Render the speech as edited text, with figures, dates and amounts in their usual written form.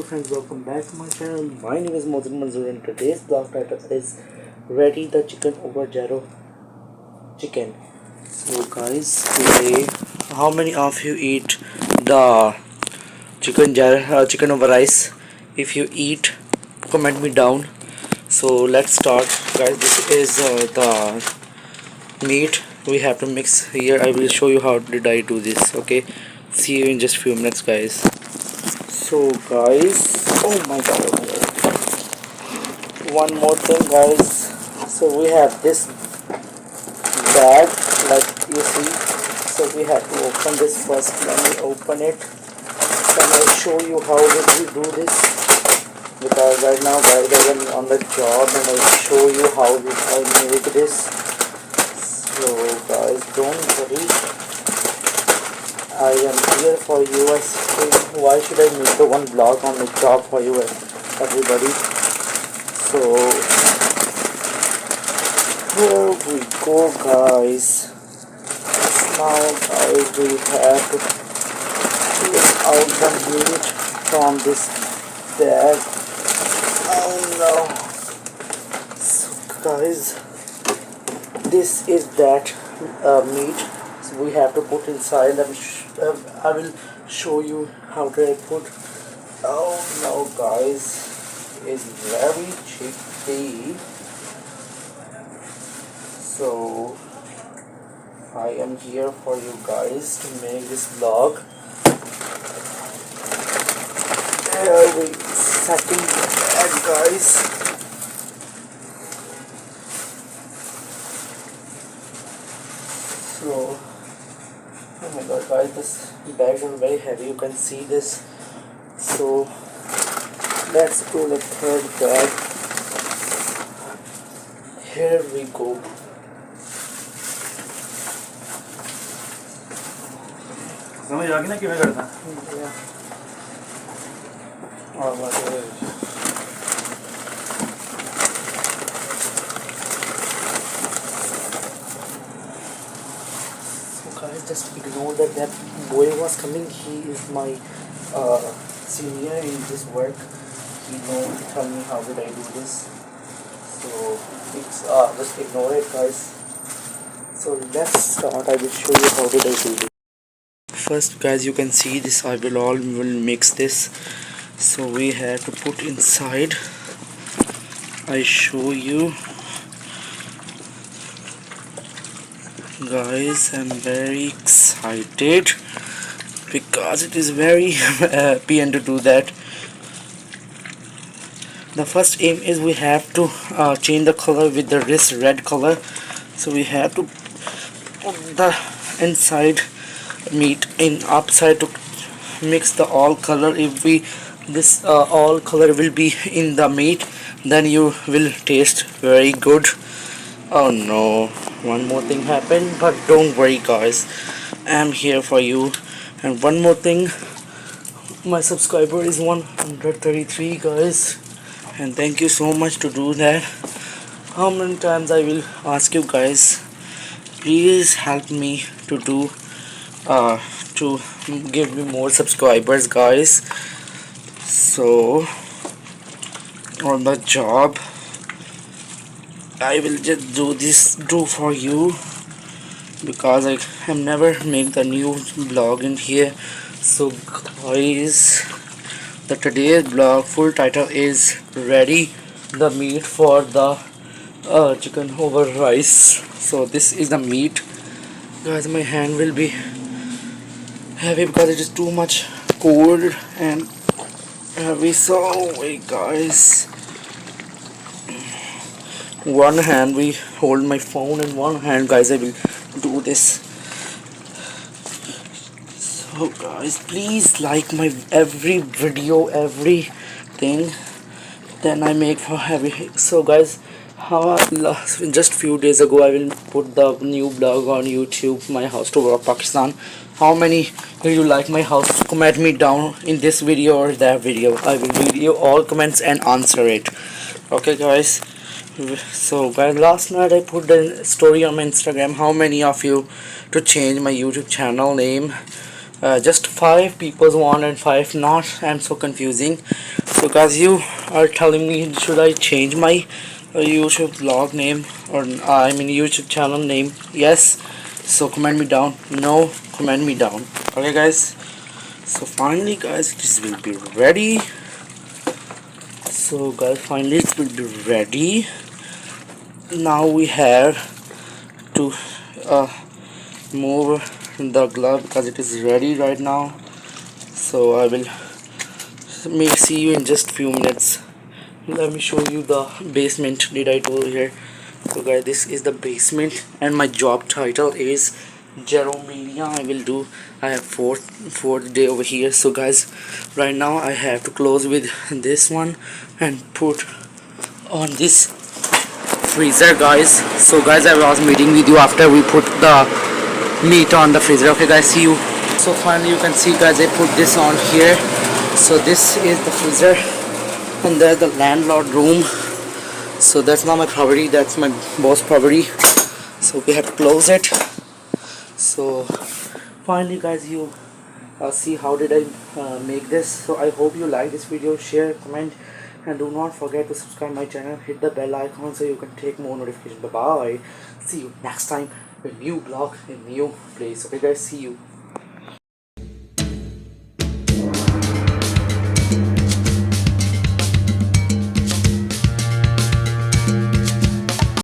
friends, welcome back to my channel. My name is Mohsin Manzoor and today's vlog title is Ready the Chicken over Gyro Chicken. So guys, today how many of you eat the chicken over rice? If you eat, comment me down. So let's start guys. This is the meat we have to mix here. I will show you how did I do this. Okay, see you in just few minutes guys. So guys, oh my god, one more thing guys. So we have this bag like you see. So we have to open this first. Let me open it. Then I'll show you how did we do this, because right now guys I am on the job and I'll show you how I made this. So guys, don't worry, I am here for you. Why should I make the one vlog on the job for you everybody? So here we go guys. Now guys, we have to take out the meat from this bag. Oh no. So guys, this is that meat. So we have to put inside. I will show you how to put. Oh no guys, it's very cheapy. So I am here for you guys to make this vlog. There we setting that guys. So oh my god guys, this bags are very heavy, you can see this. So let's do the third bag. Here we go. समझ आ गई ना किवें करता और बस guys, just ignore that boy was coming. He is my senior in this work. He know to tell me how did I do this. So it's just ignore it guys. So let's start. I will show you how did I do this. First guys, you can see this. I will mix this. So we have to put inside. I show you guys. I'm very excited because it is very pain to do that. The first aim is we have to change the color with this red color. So we have to put the inside meat in upside to mix the all color. If we this all color will be in the meat, then you will taste very good. Oh no, one more thing happened, but don't worry guys, I'm here for you. And one more thing, my subscriber is 133 guys, and thank you so much to do that. How many times I will ask you guys, please help me to do to give me more subscribers guys. So on the job I will just do for you, because I have never made the new vlog in here. So guys, the today's vlog full title is Ready the Meat for the chicken over rice. So this is the meat guys. My hand will be heavy because it is too much cold and heavy. So wait guys, one hand we hold my phone and one hand guys I will do this. So guys, please like my every video, everything then I make for heavy. So guys, just few days ago I will put the new blog on YouTube, my house tour of Pakistan. How many do you like my house? Comment me down in this video or that video. I will read you all comments and answer it. Okay guys. So guys, last night I put the story on my Instagram. How many of you to change my YouTube channel name? Just 5 people want and 5 not. I'm so confusing. So guys, you are telling me should I change my YouTube vlog name or I mean YouTube channel name? Yes. So comment me down. No, comment me down. Okay guys. So finally guys, this will be ready. So guys, finally it will be ready. Now we have to move the glove because it is ready right now. So I will see you in just few minutes. Let me show you the basement did I do here. So guys, this is the basement and my job title is Gyro Mania. I have fourth day over here. So guys, right now I have to close with this one and put on this freezer guys. So guys, I was meeting with you after we put the meat on the freezer. Okay guys, see you. So finally you can see guys, I put this on here. So this is the freezer and there's the landlord room. So that's not my property, that's my boss property. So we have to close it. So finally guys, you see how did I make this. So I hope you like this video, share, comment, and do not forget to subscribe my channel, hit the bell icon so you can take more notifications. Bye bye, see you next time with new vlog in new place. Okay guys, see you.